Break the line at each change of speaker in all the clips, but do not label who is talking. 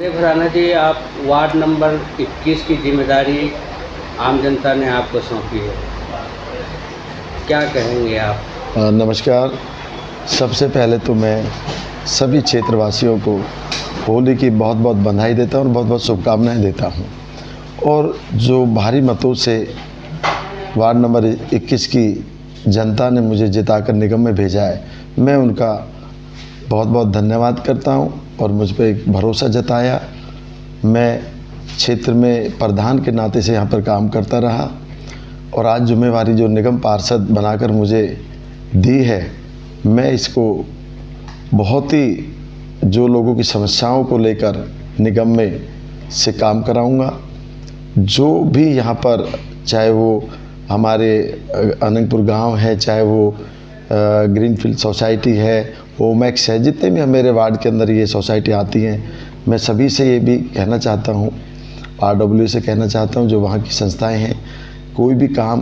भराना जी, आप ward number 21 की जिम्मेदारी आम जनता ने आपको सौंपी है, क्या कहेंगे आप?
नमस्कार। सबसे पहले तो मैं सभी क्षेत्रवासियों को होली की बहुत बहुत बधाई देता हूँ और बहुत बहुत शुभकामनाएं देता हूँ। और जो भारी मतों से वार्ड नंबर 21 की जनता ने मुझे जिताकर निगम में भेजा है, मैं उनका बहुत बहुत धन्यवाद करता हूँ और मुझ पर एक भरोसा जताया। मैं क्षेत्र में प्रधान के नाते से यहाँ पर काम करता रहा और आज जिम्मेवारी जो निगम पार्षद बनाकर मुझे दी है, मैं इसको बहुत ही जो लोगों की समस्याओं को लेकर निगम में से काम कराऊंगा। जो भी यहाँ पर, चाहे वो हमारे अनंगपुर गांव है, चाहे वो ग्रीनफील्ड सोसाइटी है, ओमैक्स है, जितने भी मेरे वार्ड के अंदर ये सोसाइटी आती हैं, मैं सभी से ये भी कहना चाहता हूँ, RW से कहना चाहता हूँ, जो वहाँ की संस्थाएं हैं, कोई भी काम,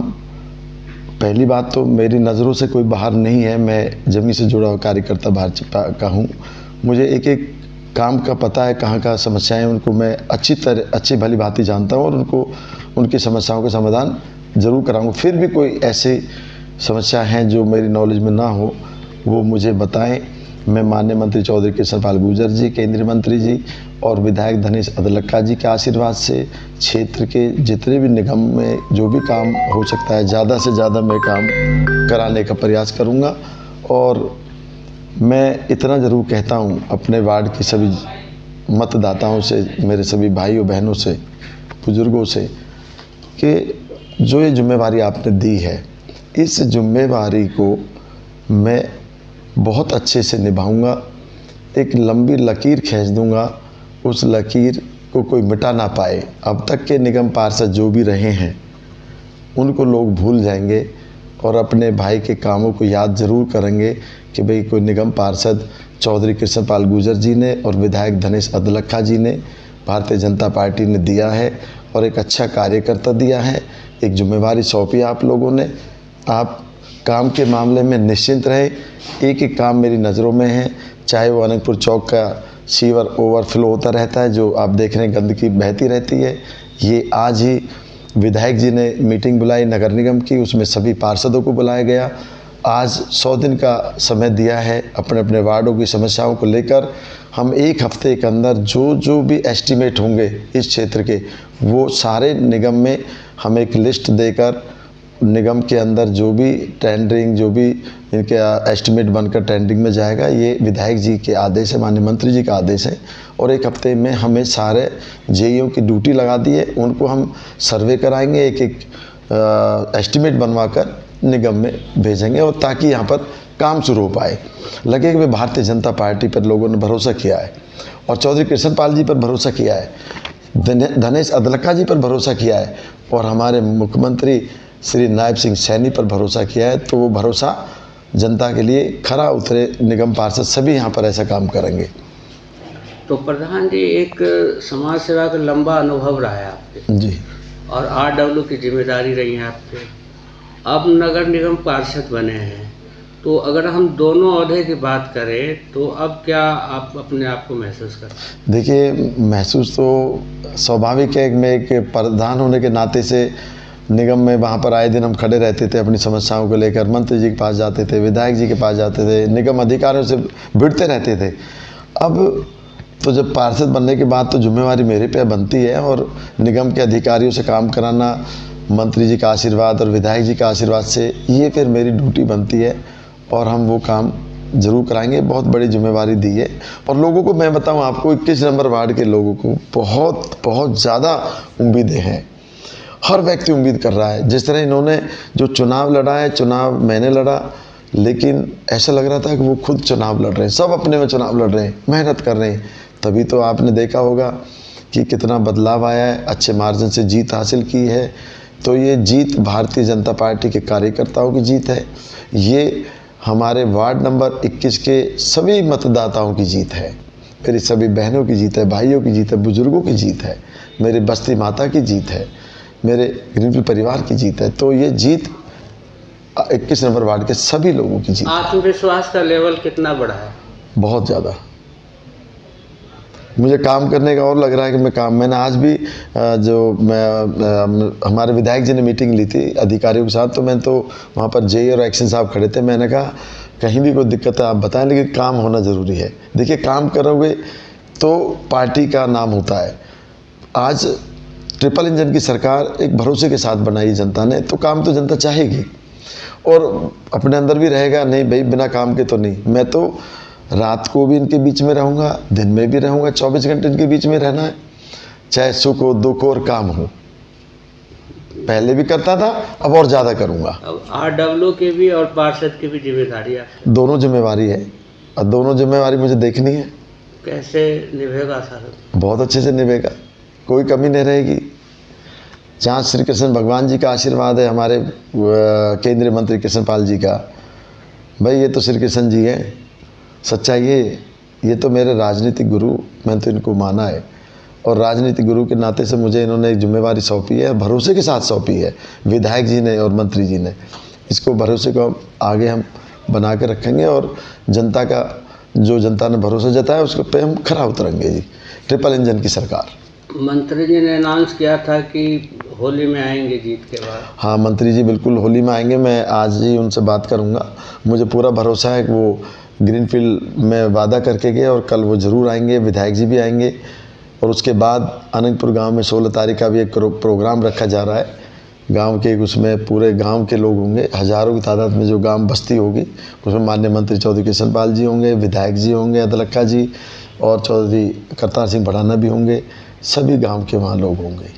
पहली बात तो मेरी नज़रों से कोई बाहर नहीं है, मैं ज़मीन से जुड़ा हुआ कार्यकर्ता भाजपा का हूँ। मुझे एक एक काम का पता है, कहाँ कहाँ समस्याएं, उनको मैं अच्छी भली भांति जानता हूँ और उनकी समस्याओं का समाधान ज़रूर कराऊंगा। फिर भी कोई ऐसी समस्या हैं जो मेरी नॉलेज में ना हो, वो मुझे बताएं। मैं माननीय मंत्री चौधरी कृष्णपाल गुर्जर जी, केंद्रीय मंत्री जी और विधायक धनेश अदलक्का जी के आशीर्वाद से क्षेत्र के जितने भी निगम में जो भी काम हो सकता है, ज़्यादा से ज़्यादा मैं काम कराने का प्रयास करूँगा। और मैं इतना ज़रूर कहता हूँ अपने वार्ड की सभी मतदाताओं से, मेरे सभी भाइयों बहनों से, बुज़ुर्गों से, कि जो ये जिम्मेवारी आपने दी है, इस जिम्मेवारी को मैं बहुत अच्छे से निभाऊंगा। एक लंबी लकीर खींच दूंगा, उस लकीर को कोई मिटा ना पाए। अब तक के निगम पार्षद जो भी रहे हैं, उनको लोग भूल जाएंगे और अपने भाई के कामों को याद ज़रूर करेंगे कि भाई कोई निगम पार्षद चौधरी कृष्णपाल गुर्जर जी ने और विधायक धनेश अदलक्का जी ने, भारतीय जनता पार्टी ने दिया है और एक अच्छा कार्यकर्ता दिया है, एक जिम्मेवारी सौंपी आप लोगों ने। आप काम के मामले में निश्चिंत रहे, एक एक काम मेरी नज़रों में है, चाहे वो अनंतपुर चौक का सीवर ओवरफ्लो होता रहता है, जो आप देख रहे हैं गंदगी बहती रहती है। ये आज ही विधायक जी ने मीटिंग बुलाई नगर निगम की, उसमें सभी पार्षदों को बुलाया गया। आज 100 दिन का समय दिया है अपने अपने वार्डों की समस्याओं को लेकर। हम एक हफ्ते के अंदर जो भी एस्टीमेट होंगे इस क्षेत्र के, वो सारे निगम में हम एक लिस्ट देकर, निगम के अंदर जो भी टेंडरिंग, जो भी इनके एस्टीमेट बनकर टेंडरिंग में जाएगा, ये विधायक जी के आदेश है, माननीय मंत्री जी का आदेश है। और एक हफ्ते में हमें सारे जेईओ की ड्यूटी लगा दी है, उनको हम सर्वे कराएंगे, एक एक एस्टीमेट बनवाकर निगम में भेजेंगे, और ताकि यहाँ पर काम शुरू हो पाए। लगे कि भारतीय जनता पार्टी पर लोगों ने भरोसा किया है और चौधरी कृष्णपाल जी पर भरोसा किया है, धनेश अदलक्का जी पर भरोसा किया है और हमारे मुख्यमंत्री श्री नायब सिंह सैनी पर भरोसा किया है, तो वो भरोसा जनता के लिए खरा उतरे। निगम पार्षद सभी यहाँ पर ऐसा काम करेंगे।
तो प्रधान जी, एक समाज सेवा का लंबा अनुभव रहा है आपके
जी,
और RW की जिम्मेदारी रही है आपके, अब नगर निगम पार्षद बने हैं, तो अगर हम दोनों ओहदे की बात करें तो अब क्या आप अपने आप को महसूस करते हैं?
देखिए, महसूस तो स्वाभाविक है। मैं एक प्रधान होने के नाते से निगम में वहाँ पर आए दिन हम खड़े रहते थे, अपनी समस्याओं को लेकर मंत्री जी के पास जाते थे, विधायक जी के पास जाते थे, निगम अधिकारियों से भिड़ते रहते थे। अब तो जब पार्षद बनने के बाद तो जिम्मेवारी मेरे पे बनती है और निगम के अधिकारियों से काम कराना, मंत्री जी का आशीर्वाद और विधायक जी का आशीर्वाद से, ये फिर मेरी ड्यूटी बनती है और हम वो काम ज़रूर कराएंगे। बहुत बड़ी जिम्मेवारी दी है और लोगों को मैं बताऊँ आपको, 21 नंबर वार्ड के लोगों को बहुत बहुत ज़्यादा उम्मीदें हैं। हर व्यक्ति उम्मीद कर रहा है। जिस तरह इन्होंने जो चुनाव लड़ा है, चुनाव मैंने लड़ा, लेकिन ऐसा लग रहा था कि वो खुद चुनाव लड़ रहे हैं, सब अपने में चुनाव लड़ रहे हैं, मेहनत कर रहे हैं। तभी तो आपने देखा होगा कि कितना बदलाव आया है, अच्छे मार्जिन से जीत हासिल की है। तो ये जीत भारतीय जनता पार्टी के कार्यकर्ताओं की जीत है, ये हमारे वार्ड नंबर 21 के सभी मतदाताओं की जीत है, मेरी सभी बहनों की जीत है, भाइयों की जीत है, बुजुर्गों की जीत है, मेरे बस्ती माता की जीत है, मेरे ग्रीनफील्ड परिवार की जीत है। तो ये जीत 21 नंबर वार्ड के सभी लोगों की जीत है।
आत्मविश्वास का लेवल कितना बढ़ा है?
बहुत ज़्यादा। मुझे काम करने का और लग रहा है कि मैंने आज भी हमारे विधायक जी ने मीटिंग ली थी अधिकारियों के साथ, तो मैं तो वहाँ पर जेई और एक्शन साहब खड़े थे। मैंने कहा कहीं भी कोई दिक्कत है आप बताएं, लेकिन काम होना ज़रूरी है। देखिए काम करोगे तो पार्टी का नाम होता है। आज ट्रिपल इंजन की सरकार एक भरोसे के साथ बनाई जनता ने, तो काम तो जनता चाहेगी और अपने अंदर भी रहेगा, नहीं भाई बिना काम के तो नहीं। मैं तो रात को भी इनके बीच में रहूँगा, दिन में भी रहूँगा, 24 घंटे इनके बीच में रहना है, चाहे सुख हो दुख हो और काम हो। पहले भी करता था, अब और ज़्यादा करूँगा।
अब RWO के भी और पार्षद की भी जिम्मेदारी है,
दोनों जिम्मेवारी है और दोनों जिम्मेवारी मुझे देखनी है।
कैसे निभेगा सर?
बहुत अच्छे से निभेगा, कोई कमी नहीं रहेगी। जहाँ श्री कृष्ण भगवान जी का आशीर्वाद है, हमारे केंद्रीय मंत्री कृष्णपाल जी का, भाई ये तो श्री कृष्ण जी हैं, सच्चाई ये तो मेरे राजनीतिक गुरु, मैंने तो इनको माना है और राजनीतिक गुरु के नाते से मुझे इन्होंने एक जिम्मेवारी सौंपी है, भरोसे के साथ सौंपी है विधायक जी ने और मंत्री जी ने। इसको भरोसे को आगे हम बना के रखेंगे और जनता का जो जनता ने भरोसा जताया उसको पे हम खरा उतरेंगे जी। ट्रिपल इंजन की सरकार।
मंत्री जी ने अनाउंस किया था कि होली में आएंगे जीत के बाद।
हाँ मंत्री जी बिल्कुल होली में आएंगे, मैं आज ही उनसे बात करूँगा। मुझे पूरा भरोसा है कि वो ग्रीनफील्ड में वादा करके गए और कल वो ज़रूर आएंगे, विधायक जी भी आएंगे। और उसके बाद अनंतपुर गांव में 16 तारीख का भी एक प्रोग्राम रखा जा रहा है। गांव के उसमें पूरे गांव के लोग होंगे, हज़ारों की तादाद में जो गांव बस्ती होगी, उसमें माननीय मंत्री चौधरी कृष्णपाल जी होंगे, विधायक जी होंगे अदलक्खा जी और चौधरी करतार सिंह भड़ाना भी होंगे, सभी गाँव के वहाँ लोग होंगे।